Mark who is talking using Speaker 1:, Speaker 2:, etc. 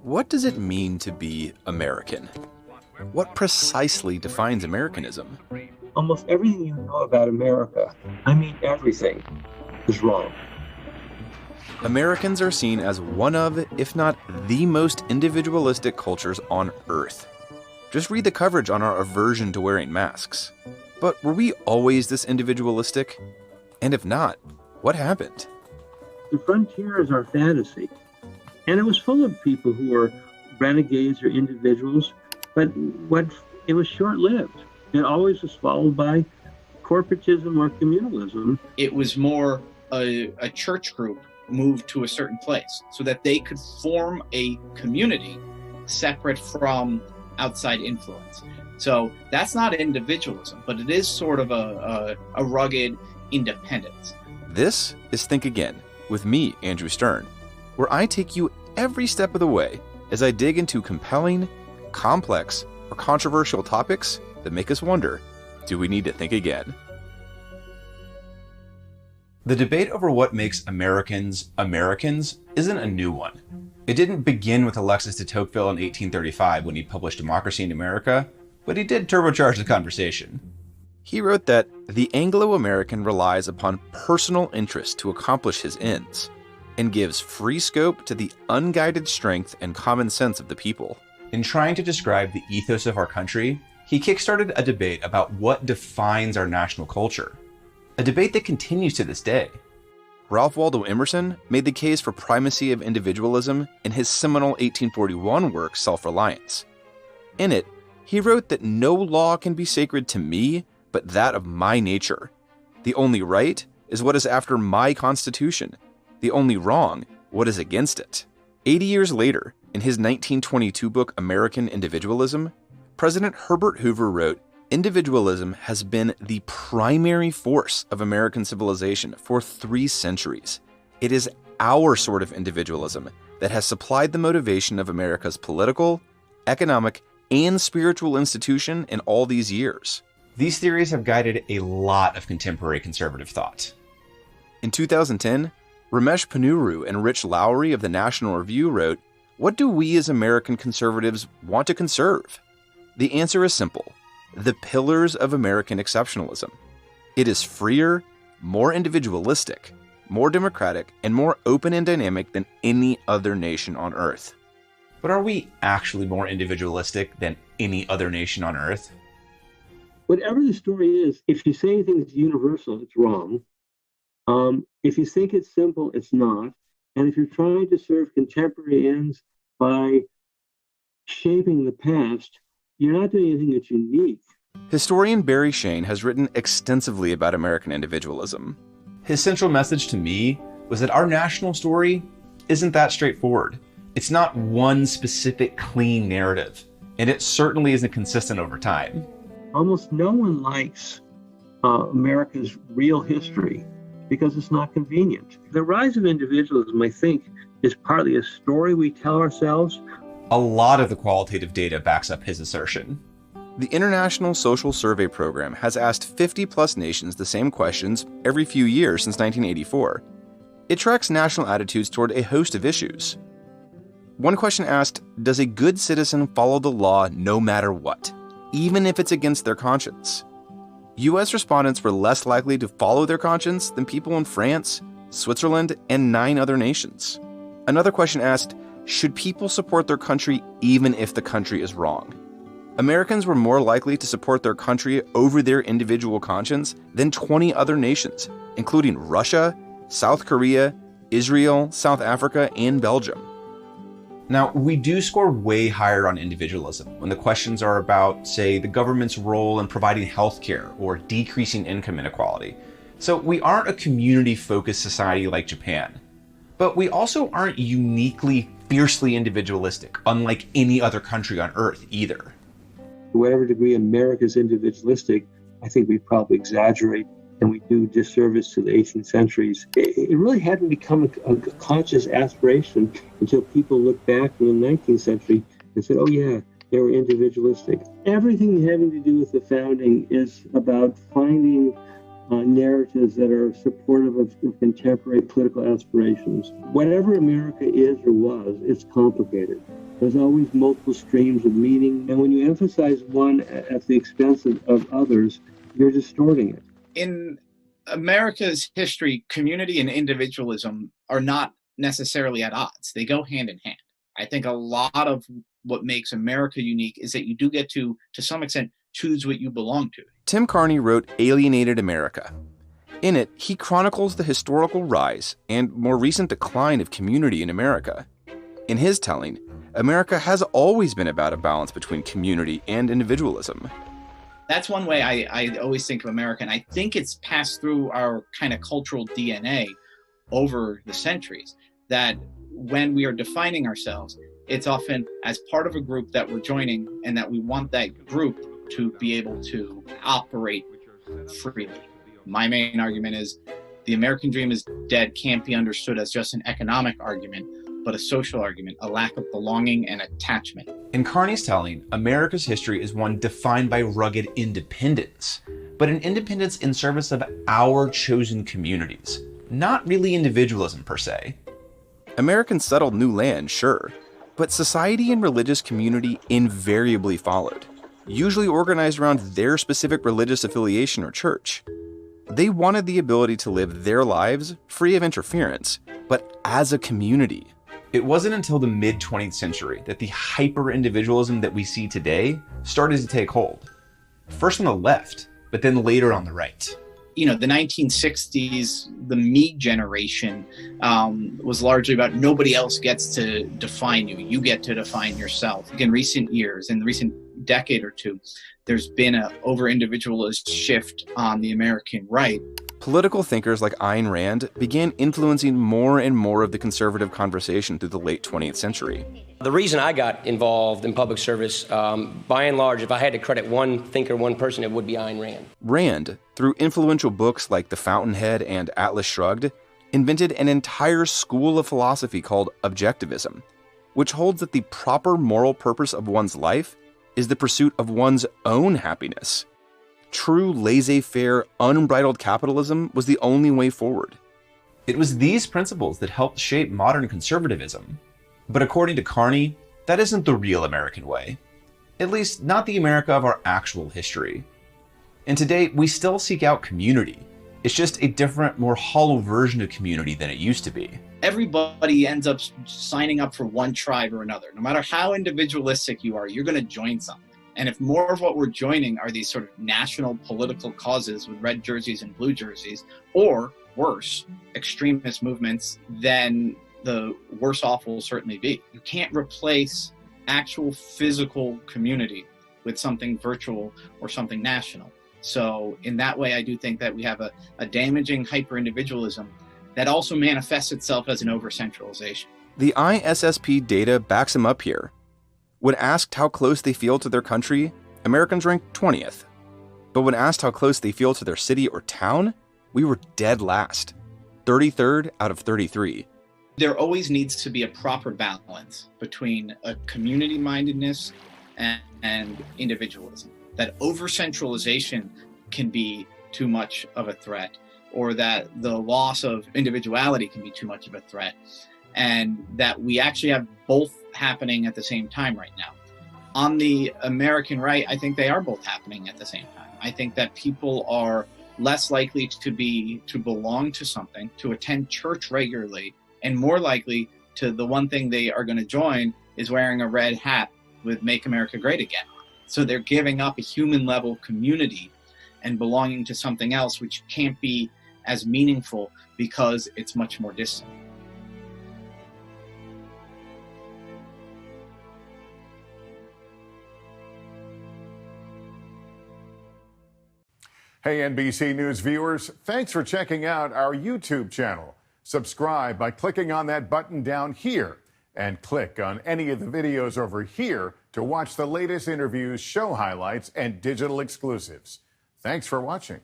Speaker 1: What does it mean to be American? What precisely defines Americanism?
Speaker 2: Almost everything you know about America, I mean everything, is wrong.
Speaker 1: Americans are seen as one of, if not the most individualistic cultures on Earth. Just read the coverage on our aversion to wearing masks. But were we always this individualistic? And if not, what happened?
Speaker 2: The frontier is our fantasy. And it was full of people who were renegades or individuals, but it was short-lived. It always was followed by corporatism or communalism.
Speaker 3: It was more a church group moved to a certain place so that they could form a community separate from outside influence. So that's not individualism, but it is sort of a rugged independence.
Speaker 1: This is Think Again, with me, Andrew Stern, where I take you every step of the way as I dig into compelling, complex, or controversial topics that make us wonder, do we need to think again? The debate over what makes Americans Americans isn't a new one. It didn't begin with Alexis de Tocqueville in 1835 when he published Democracy in America, but he did turbocharge the conversation. He wrote that the Anglo-American relies upon personal interest to accomplish his ends, and gives free scope to the unguided strength and common sense of the people. In trying to describe the ethos of our country, he kickstarted a debate about what defines our national culture, a debate that continues to this day. Ralph Waldo Emerson made the case for primacy of individualism in his seminal 1841 work, Self-Reliance. In it, he wrote that no law can be sacred to me but that of my nature. The only right is what is after my constitution. The only wrong, what is against it. 80 years later, in his 1922 book American Individualism, President Herbert Hoover wrote, "Individualism has been the primary force of American civilization for 3 centuries. It is our sort of individualism that has supplied the motivation of America's political, economic, and spiritual institution in all these years." These theories have guided a lot of contemporary conservative thought. In 2010, Ramesh Ponnuru and Rich Lowry of the National Review wrote, "What do we as American conservatives want to conserve?" The answer is simple: the pillars of American exceptionalism. It is freer, more individualistic, more democratic, and more open and dynamic than any other nation on Earth. But are we actually more individualistic than any other nation on Earth?
Speaker 2: Whatever the story is, if you say anything is universal, it's wrong. If you think it's simple, it's not. And if you're trying to serve contemporary ends by shaping the past, you're not doing anything that's unique.
Speaker 1: Historian Barry Shane has written extensively about American individualism. His central message to me was that our national story isn't that straightforward. It's not one specific clean narrative, and it certainly isn't consistent over time.
Speaker 2: Almost no one likes America's real history because it's not convenient. The rise of individualism, I think, is partly a story we tell ourselves.
Speaker 1: A lot of the qualitative data backs up his assertion. The International Social Survey Program has asked 50-plus nations the same questions every few years since 1984. It tracks national attitudes toward a host of issues. One question asked, does a good citizen follow the law no matter what, even if it's against their conscience? U.S. respondents were less likely to follow their conscience than people in France, Switzerland, and 9 other nations. Another question asked, should people support their country even if the country is wrong? Americans were more likely to support their country over their individual conscience than 20 other nations, including Russia, South Korea, Israel, South Africa, and Belgium. Now, we do score way higher on individualism when the questions are about, say, the government's role in providing healthcare or decreasing income inequality. So we aren't a community-focused society like Japan. But we also aren't uniquely, fiercely individualistic, unlike any other country on Earth either.
Speaker 2: To whatever degree America's individualistic, I think we probably exaggerate and we do disservice to the 18th centuries. It really hadn't become a conscious aspiration until people looked back in the 19th century and said, oh yeah, they were individualistic. Everything having to do with the founding is about finding narratives that are supportive of contemporary political aspirations. Whatever America is or was, it's complicated. There's always multiple streams of meaning, and when you emphasize one at the expense of others, you're distorting it.
Speaker 3: In America's history, community and individualism are not necessarily at odds. They go hand in hand. I think a lot of what makes America unique is that you do get to some extent, choose what you belong to.
Speaker 1: Tim Carney wrote Alienated America. In it, he chronicles the historical rise and more recent decline of community in America. In his telling, America has always been about a balance between community and individualism.
Speaker 3: That's one way I always think of America, and I think it's passed through our kind of cultural DNA over the centuries, that when we are defining ourselves, it's often as part of a group that we're joining, and that we want that group to be able to operate freely. My main argument is the American dream is dead, can't be understood as just an economic argument, but a social argument, a lack of belonging and attachment.
Speaker 1: In Carney's telling, America's history is one defined by rugged independence, but an independence in service of our chosen communities, not really individualism per se. Americans settled new land, sure, but society and religious community invariably followed, usually organized around their specific religious affiliation or church. They wanted the ability to live their lives free of interference, but as a community. It wasn't until the mid-20th century that the hyper-individualism that we see today started to take hold. First on the left, but then later on the right.
Speaker 3: You know, the 1960s, the me generation was largely about nobody else gets to define you. You get to define yourself. In recent years, in the recent decade or two, there's been an over-individualist shift on the American right.
Speaker 1: Political thinkers like Ayn Rand began influencing more and more of the conservative conversation through the late 20th century.
Speaker 4: The reason I got involved in public service, by and large, if I had to credit one thinker, one person, it would be Ayn Rand.
Speaker 1: Rand, through influential books like The Fountainhead and Atlas Shrugged, invented an entire school of philosophy called Objectivism, which holds that the proper moral purpose of one's life is the pursuit of one's own happiness. True laissez-faire, unbridled capitalism was the only way forward. It was these principles that helped shape modern conservatism. But according to Carney, that isn't the real American way. At least, not the America of our actual history. And today, we still seek out community. It's just a different, more hollow version of community than it used to be.
Speaker 3: Everybody ends up signing up for one tribe or another. No matter how individualistic you are, you're going to join something. And if more of what we're joining are these sort of national political causes with red jerseys and blue jerseys, or worse, extremist movements, then the worse off will certainly be. You can't replace actual physical community with something virtual or something national. So in that way, I do think that we have a damaging hyper-individualism that also manifests itself as an over-centralization.
Speaker 1: The ISSP data backs him up here. When asked how close they feel to their country, Americans ranked 20th. But when asked how close they feel to their city or town, we were dead last, 33rd out of 33.
Speaker 3: There always needs to be a proper balance between a community-mindedness and individualism. That over-centralization can be too much of a threat, or that the loss of individuality can be too much of a threat, and that we actually have both happening at the same time right now. On the American right, I think they are both happening at the same time. I think that people are less likely to belong to something, to attend church regularly, and more likely to the one thing they are going to join is wearing a red hat with Make America Great Again. So they're giving up a human level community and belonging to something else which can't be as meaningful because it's much more distant.
Speaker 5: Hey, NBC News viewers, thanks for checking out our YouTube channel. Subscribe by clicking on that button down here and click on any of the videos over here to watch the latest interviews, show highlights, and digital exclusives. Thanks for watching.